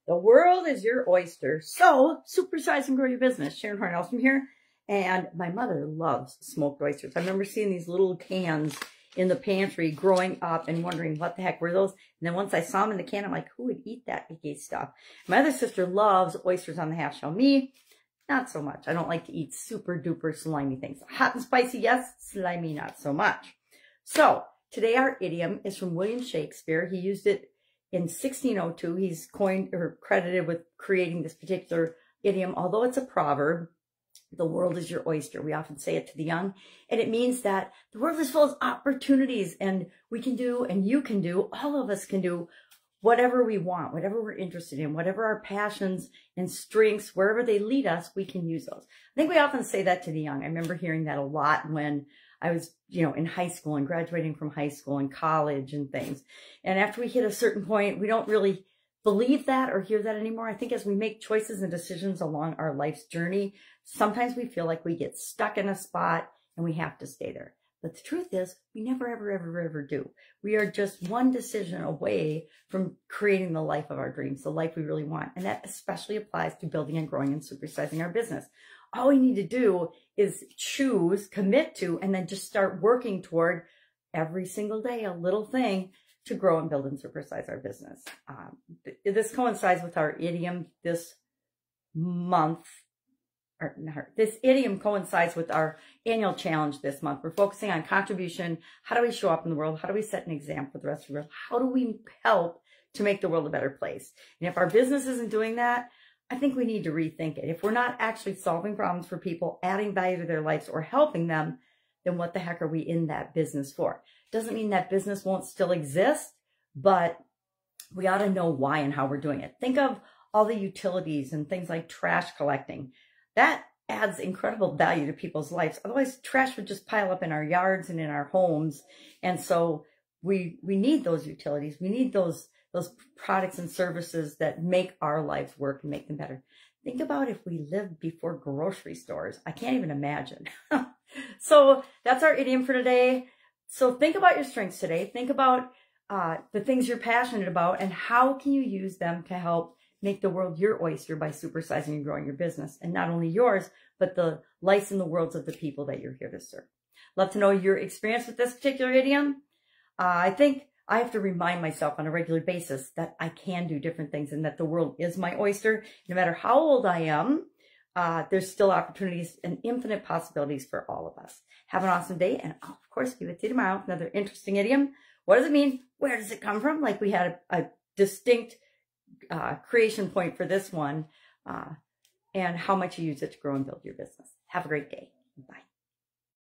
The world is your oyster. So supersize and grow your business. Sharon Horne-Ellstrom here. And my mother loves smoked oysters. I remember seeing these little cans in the pantry growing up and wondering what the heck were those. And then once I saw them in the can, I'm like, who would eat that icky stuff? My other sister loves oysters on the half shell. Me, not so much. I don't like to eat super duper slimy things. Hot and spicy, yes. Slimy, not so much. So today our idiom is from William Shakespeare. He used it in 1602. He's coined or credited with creating this particular idiom. Although it's a proverb, the world is your oyster. We often say it to the young, and it means that the world is full of opportunities, and we can do, and you can do, all of us can do whatever we want, whatever we're interested in, whatever our passions and strengths, wherever they lead us, we can use those. I think we often say that to the young. I remember hearing that a lot when I was, in high school and graduating from high school and college and things. And after we hit a certain point, we don't really believe that or hear that anymore. I think as we make choices and decisions along our life's journey, sometimes we feel like we get stuck in a spot and we have to stay there. But the truth is, we never, ever, ever, ever do. We are just one decision away from creating the life of our dreams, the life we really want. And that especially applies to building and growing and supersizing our business. All we need to do is choose, commit to, and then just start working toward every single day, a little thing to grow and build and supersize our business. This coincides with our idiom this month. This idiom coincides with our annual challenge this month. We're focusing on contribution. How do we show up in the world? How do we set an example for the rest of the world? How do we help to make the world a better place? And if our business isn't doing that, I think we need to rethink it. If we're not actually solving problems for people, adding value to their lives, or helping them, then what the heck are we in that business for? Doesn't mean that business won't still exist, but we ought to know why and how we're doing it. Think of all the utilities and things like trash collecting. That adds incredible value to people's lives. Otherwise, trash would just pile up in our yards and in our homes. And so we need those utilities. We need those products and services that make our lives work and make them better. Think about if we lived before grocery stores. I can't even imagine. So that's our idiom for today. So think about your strengths today. Think about the things you're passionate about and how can you use them to help make the world your oyster by supersizing and growing your business. And not only yours, but the lives and the worlds of the people that you're here to serve. Love to know your experience with this particular idiom. I think I have to remind myself on a regular basis that I can do different things and that the world is my oyster. No matter how old I am, there's still opportunities and infinite possibilities for all of us. Have an awesome day, and I'll, of course, give it to you tomorrow with another interesting idiom. What does it mean? Where does it come from? Like we had a distinct creation point for this one, and how much you use it to grow and build your business. Have a great day.